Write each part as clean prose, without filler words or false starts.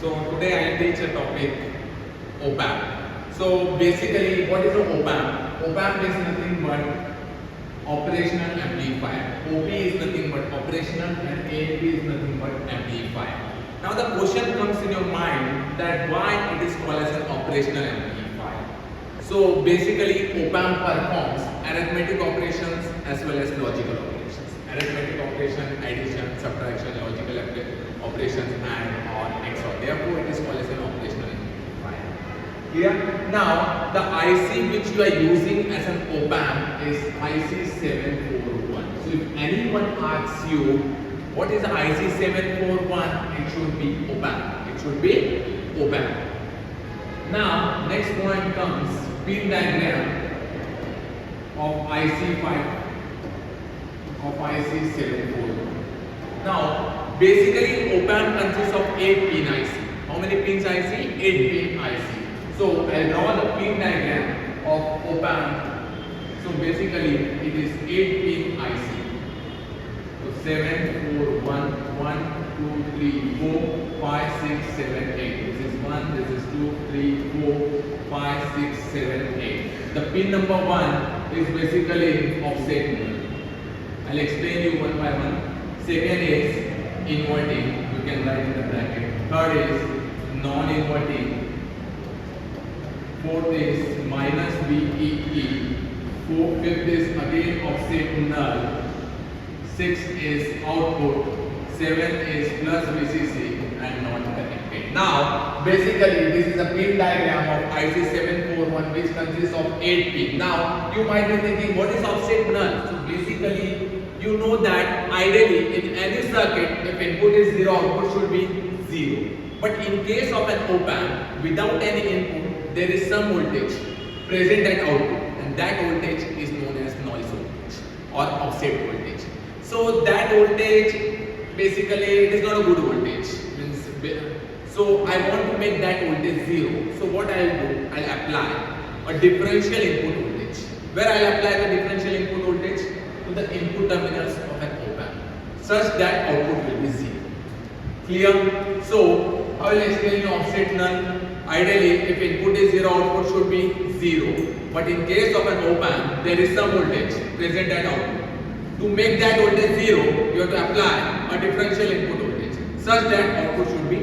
So today I will teach a topic OPAMP. So basically what is an OPAMP? OPAMP is nothing but operational amplifier. OP is nothing but operational and AMP is nothing but amplifier. Now the question comes in your mind that why it is called as an operational amplifier. So basically OPAMP performs arithmetic operations as well as logical operations. Arithmetic operation, addition, subtraction, logical operations and or XOR. Therefore, it is called as an operational amplifier. Clear? Now, the IC which you are using as an OPAMP is IC 741. So, if anyone asks you what is the IC 741, it should be OPAMP. It should be OPAMP. Now, next point comes pin diagram of IC 5 of IC 741. Now, basically OPAMP consists of 8 pin IC. How many pins IC? 8 pin IC. So, I'll draw the pin diagram of OPAMP. So, basically it is 8 pin IC. So, 7, 4, 1, 1, 2, 3, 4, 5, 6, 7, 8. This is 1, this is 2, 3, 4, 5, 6, 7, 8. The pin number 1 is basically offset null. I'll explain you one by one. Second is inverting, you can write in the bracket. Third is non-inverting. Fourth is minus VEE. Fifth is again offset null. Sixth is output. Seventh is plus VCC and not connected. Now, basically this is a pin diagram of IC 741 which consists of 8 pins. Now, you might be thinking what is offset null? So basically, you know that ideally in any circuit, if input is 0, output should be 0. But in case of an OPAMP, without any input, there is some voltage present at output, and that voltage is known as noise voltage or offset voltage. So that voltage, basically, it is not a good voltage. So I want to make that voltage 0. So what I will do, I will apply a differential input voltage. Where I will apply the differential input voltage? To the input terminals of an OPAMP, such that output will be 0. Clear? So, I will explain you offset null. Ideally, if input is 0, output should be 0. But in case of an OPAMP, there is some voltage present at output. To make that voltage 0, you have to apply a differential input voltage, such that output should be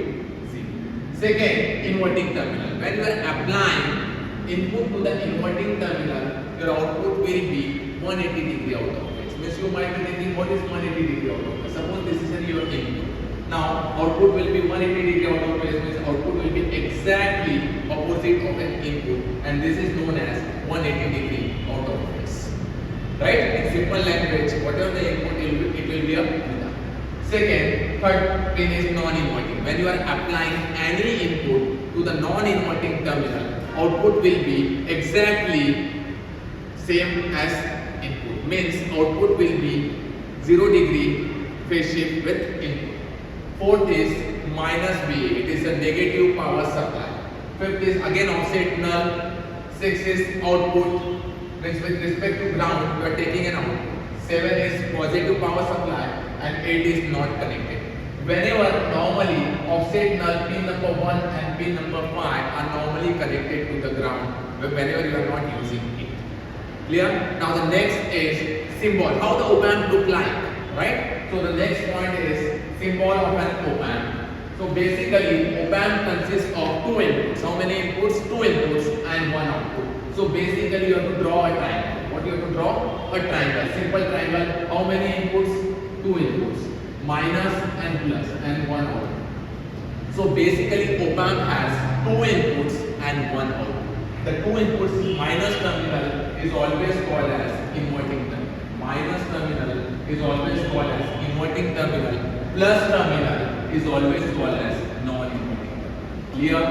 0. Second, inverting terminal. When you are applying input to the inverting terminal, your output will be 180 degree out of phase. Means you might be thinking what is 180 degree out of phase. Suppose this is your input. Now output will be 180 degree out of phase, means output will be exactly opposite of an input, and this is known as 180 degree out of phase. Right? In simple language, whatever the input will be, it will be a beta. Second, third pin is non-inverting. When you are applying any input to the non-inverting terminal, output will be exactly same as input, means output will be 0 degree phase shift with input. Fourth is minus VA, it is a negative power supply. Fifth is again offset null. Sixth is output, means with respect to ground you are taking an output. 7 is positive power supply and 8 is not connected. Whenever normally offset null pin number 1 and pin number 5 are normally connected to the ground whenever you are not using it. Clear? Now the next is symbol. How the OPAMP look like, right? So the next point is symbol of an OPAMP. So basically OPAMP consists of 2 inputs. How many inputs? 2 inputs and 1 output. So basically you have to draw a triangle. What you have to draw? A triangle. Simple triangle. How many inputs? 2 inputs. Minus and plus and 1 output. So basically OPAMP has 2 inputs and 1 output. The 2 inputs minus terminal is always called as inverting terminal. Minus terminal is always called as inverting terminal. Plus terminal is always called as non-inverting terminal. Clear?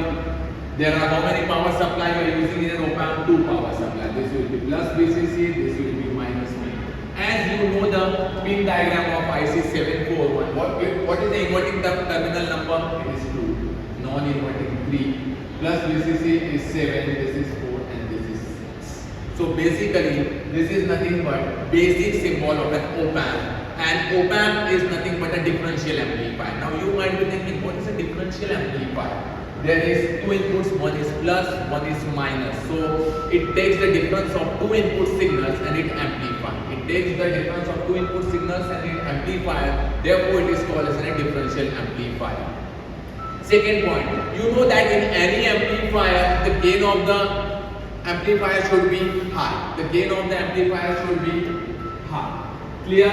There are how many power supply you are using in an OPAMP? 2 power supply. This will be plus VCC, this will be minus V. As you know the pin diagram of IC 741, what is the inverting terminal number? It is 2. Non-inverting 3. Plus VCC is 7, this is 4 and this is 6. So basically this is nothing but basic symbol of an OPAMP, and OPAMP is nothing but a differential amplifier. Now you might be thinking, what is a differential amplifier? There is two inputs, one is plus, one is minus. So it takes the difference of two input signals and it amplifies. It takes the difference of two input signals and it amplifies. Therefore, it is called as a differential amplifier. Second point, you know that in any amplifier, the gain of the amplifier should be high. The gain of the amplifier should be high. Clear?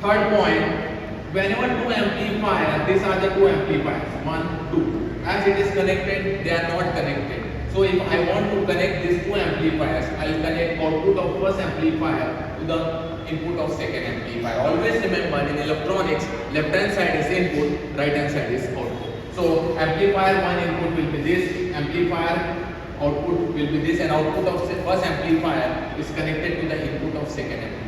Third point, whenever two amplifiers, these are the two amplifiers, 1, 2. As it is connected, they are not connected. So if I want to connect these two amplifiers, I will connect output of first amplifier to the input of second amplifier. Always remember, in electronics, left hand side is input, right hand side is output. So amplifier 1 input will be this, amplifier output will be this, and output of first amplifier is connected to the input of second amplifier.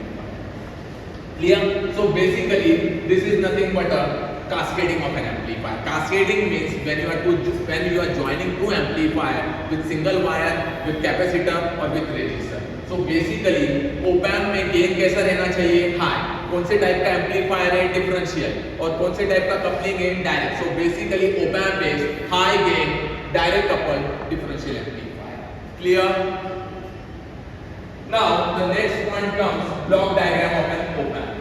Clear? So basically, this is nothing but a cascading of an amplifier. Cascading means when you are joining two amplifier with single wire, with capacitor or with resistor. So basically, OPAMP में gain कैसा रहना चाहिए? High. कौन से type का amplifier है? Differential. और कौन से टाइप का कपलिंग है? Direct. So basically, OPAMP is high gain, direct coupled differential amplifier. Clear? Now the next point comes block diagram of an OPAMP.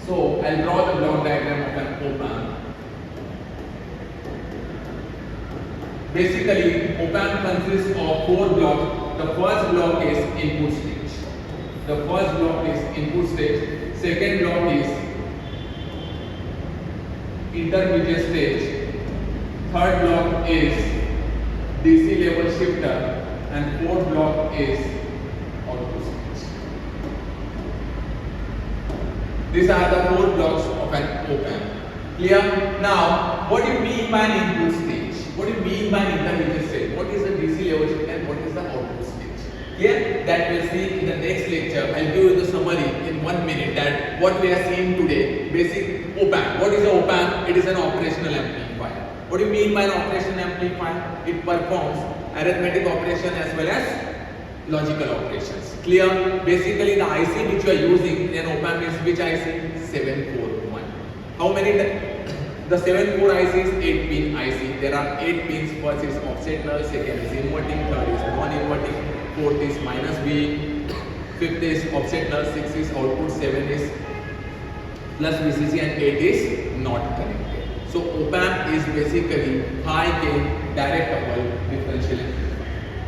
So I'll draw the block diagram of an OPAMP. Basically, OPAMP consists of 4 blocks. The first block is input stage. The first block is input stage. Second block is intermediate stage. Third block is DC level shifter. And fourth block is output stage. These are the 4 blocks of an OPAMP. Clear? Now, what do you mean by an input stage? What do you mean by an intermediate stage? What is the DC level shifter and what is the output stage? Clear? That we'll see in the next lecture. I'll give you the summary in 1 minute that what we are seeing today. Basic OPAMP. What is an OPAMP? It is an operational amplifier. What do you mean by an operational amplifier? It performs arithmetic operation as well as logical operations. Clear? Basically, the IC which you are using in OPAMP is which IC? 741. How many? The 74 IC is 8-pin IC. There are 8 pins. First is offset null, second is inverting, third is non-inverting, fourth is minus B, fifth is offset null, sixth is output, 7 is plus VCC, and 8 is not connected. So OPAMP is basically high gain direct coupled differential